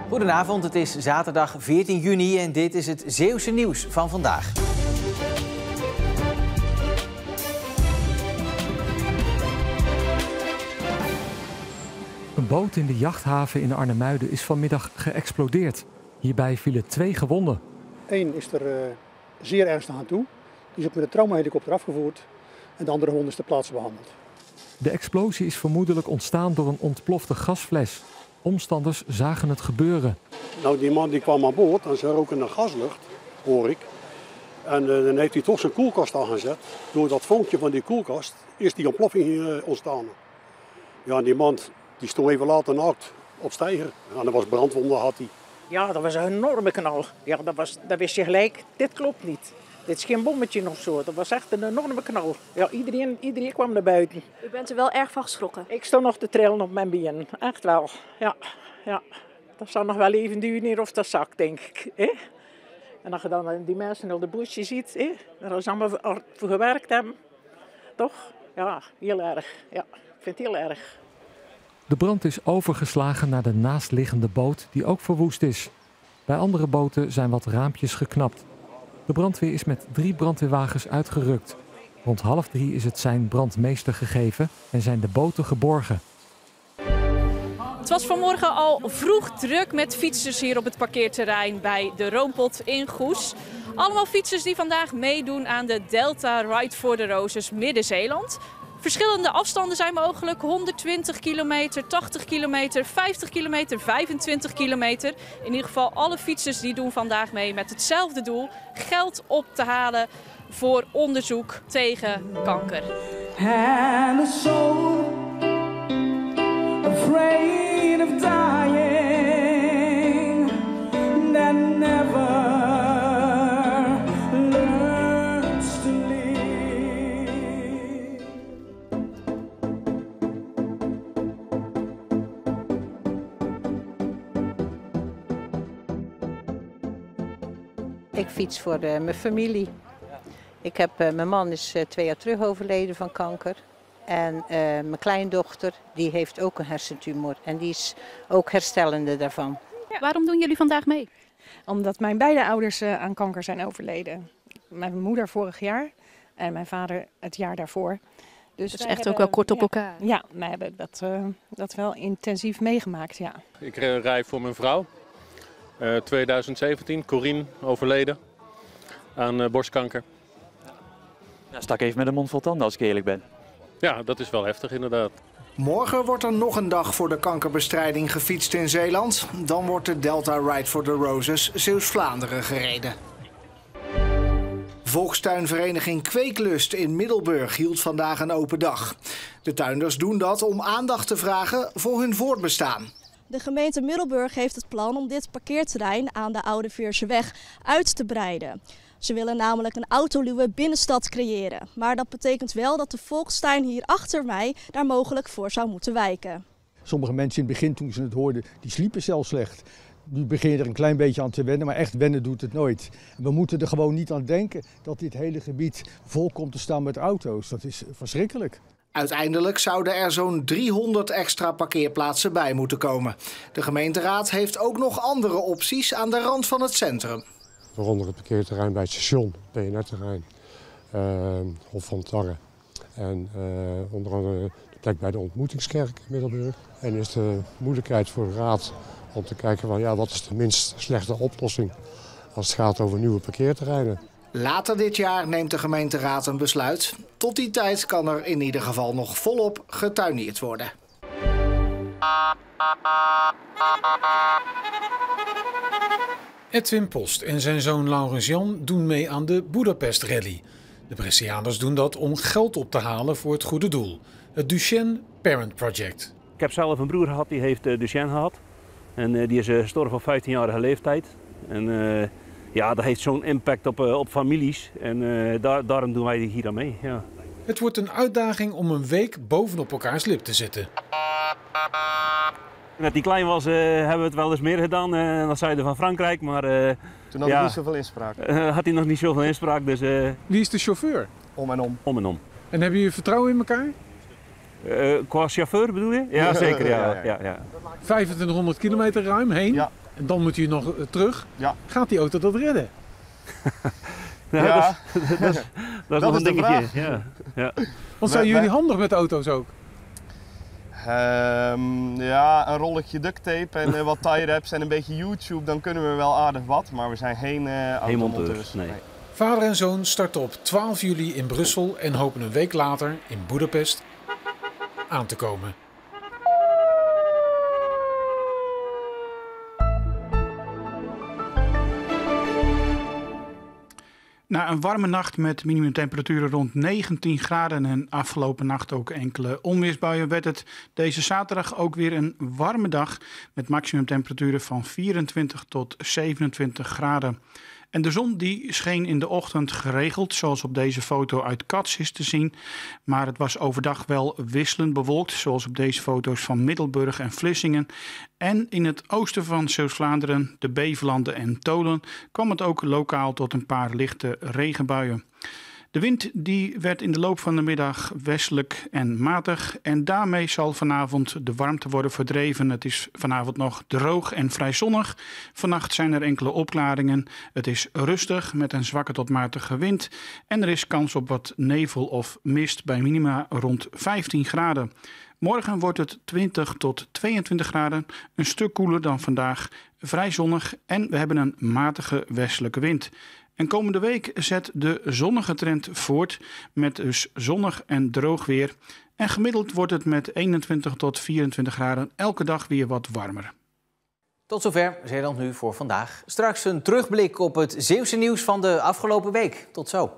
Goedenavond, het is zaterdag 14 juni en dit is het Zeeuwse nieuws van vandaag. Een boot in de jachthaven in Arnhemuiden is vanmiddag geëxplodeerd. Hierbij vielen 2 gewonden. Eén is er zeer ernstig aan toe. Die is ook met een traumahelikopter afgevoerd. En de andere hond is ter plaatse behandeld. De explosie is vermoedelijk ontstaan door een ontplofte gasfles. Omstanders zagen het gebeuren. Nou, die man die kwam aan boord en ze roken naar gaslucht, hoor ik. En dan heeft hij toch zijn koelkast aangezet. Door dat vonkje van die koelkast is die ontploffing ontstaan. Ja, en die man die stond even later naakt op steiger. En dat was brandwonden had hij. Ja, dat was een enorme knal. Ja, dat wist je gelijk, dit klopt niet. Dit is geen bommetje of zo, dat was echt een enorme knal. Ja, iedereen kwam naar buiten. U bent er wel erg van geschrokken? Ik stond nog te trillen op mijn benen, echt wel. Ja. Dat zal nog wel even duren hier of dat zakt, denk ik. En als je dan die mensen op de boertje ziet, waar ze allemaal voor gewerkt hebben. Toch? Ja, heel erg. Ja, ik vind het heel erg. De brand is overgeslagen naar de naastliggende boot die ook verwoest is. Bij andere boten zijn wat raampjes geknapt. De brandweer is met 3 brandweerwagens uitgerukt. Rond 2:30 is het sein brandmeester gegeven en zijn de boten geborgen. Het was vanmorgen al vroeg druk met fietsers hier op het parkeerterrein bij de Roompot in Goes. Allemaal fietsers die vandaag meedoen aan de Delta Ride for the Roses Midden-Zeeland. Verschillende afstanden zijn mogelijk, 120 kilometer, 80 kilometer, 50 kilometer, 25 kilometer. In ieder geval alle fietsers die doen vandaag mee met hetzelfde doel, geld op te halen voor onderzoek tegen kanker. And a soul afraid of dying that never learns to live. Ik fiets voor mijn familie. Mijn man is 2 jaar terug overleden van kanker. En mijn kleindochter die heeft ook een hersentumor en die is ook herstellende daarvan. Ja, waarom doen jullie vandaag mee? Omdat mijn beide ouders aan kanker zijn overleden. Mijn moeder vorig jaar en mijn vader het jaar daarvoor. Dus het is echt ook wel kort op elkaar. Ja, wij hebben dat wel intensief meegemaakt, ja. Ik rij voor mijn vrouw. 2017, Corine, overleden aan borstkanker. Ja, stak even met een mond vol tanden als ik eerlijk ben. Ja, dat is wel heftig inderdaad. Morgen wordt er nog een dag voor de kankerbestrijding gefietst in Zeeland. Dan wordt de Delta Ride for the Roses Zeeuws-Vlaanderen gereden. Volkstuinvereniging Kweeklust in Middelburg hield vandaag een open dag. De tuinders doen dat om aandacht te vragen voor hun voortbestaan. De gemeente Middelburg heeft het plan om dit parkeerterrein aan de Oude Veerseweg uit te breiden. Ze willen namelijk een autoluwe binnenstad creëren. Maar dat betekent wel dat de volkstuin hier achter mij daar mogelijk voor zou moeten wijken. Sommige mensen in het begin toen ze het hoorden, die sliepen zelfs slecht. Nu begin je er een klein beetje aan te wennen, maar echt wennen doet het nooit. We moeten er gewoon niet aan denken dat dit hele gebied vol komt te staan met auto's. Dat is verschrikkelijk. Uiteindelijk zouden er zo'n 300 extra parkeerplaatsen bij moeten komen. De gemeenteraad heeft ook nog andere opties aan de rand van het centrum. Waaronder het parkeerterrein bij het station, PNR-terrein, Hof van Tarre. En onder andere de plek bij de ontmoetingskerk in Middelburg. En is de moeilijkheid voor de raad om te kijken van, wat is de minst slechte oplossing als het gaat over nieuwe parkeerterreinen. Later dit jaar neemt de gemeenteraad een besluit. Tot die tijd kan er in ieder geval nog volop getuineerd worden. Edwin Post en zijn zoon Laurens Jan doen mee aan de Budapest Rally. De Brescianers doen dat om geld op te halen voor het goede doel. Het Duchenne Parent Project. Ik heb zelf een broer gehad die heeft Duchenne gehad. En die is gestorven op 15-jarige leeftijd. En dat heeft zo'n impact op families. En daarom doen wij hier aan mee. Ja. Het wordt een uitdaging om een week bovenop elkaars lip te zitten. Toen hij klein was hebben we het wel eens meer gedaan dan het zuiden van Frankrijk. Maar, toen had hij niet zoveel inspraak. Had hij nog niet zoveel inspraak. Dus, Wie is de chauffeur? Om en om. Om en om. En hebben jullie vertrouwen in elkaar? Qua chauffeur bedoel je? Ja, zeker. Ja. 2500 kilometer ruim heen? Ja. En dan moet u nog terug. Ja. Gaat die auto dat redden? Ja, dat is nog een dingetje. Ja. Want zijn jullie handig met auto's ook? Ja, een rolletje duct tape en wat tie wraps en een beetje YouTube, dan kunnen we wel aardig wat. Maar we zijn geen automonteurs. Nee. Vader en zoon starten op 12 juli in Brussel en hopen een week later in Boedapest aan te komen. Na een warme nacht met minimumtemperaturen rond 19 graden en afgelopen nacht ook enkele onweersbuien werd het deze zaterdag ook weer een warme dag met maximumtemperaturen van 24 tot 27 graden. En de zon die scheen in de ochtend geregeld, zoals op deze foto uit Cats is te zien. Maar het was overdag wel wisselend bewolkt, zoals op deze foto's van Middelburg en Vlissingen. En in het oosten van Zeeuws-Vlaanderen, de Bevelanden en Tolen kwam het ook lokaal tot een paar lichte regenbuien. De wind die werd in de loop van de middag westelijk en matig en daarmee zal vanavond de warmte worden verdreven. Het is vanavond nog droog en vrij zonnig. Vannacht zijn er enkele opklaringen. Het is rustig met een zwakke tot matige wind en er is kans op wat nevel of mist bij minima rond 15 graden. Morgen wordt het 20 tot 22 graden, een stuk koeler dan vandaag, vrij zonnig en we hebben een matige westelijke wind. En komende week zet de zonnige trend voort met dus zonnig en droog weer. En gemiddeld wordt het met 21 tot 24 graden elke dag weer wat warmer. Tot zover Zeeland Nu voor vandaag. Straks een terugblik op het Zeeuwse nieuws van de afgelopen week. Tot zo.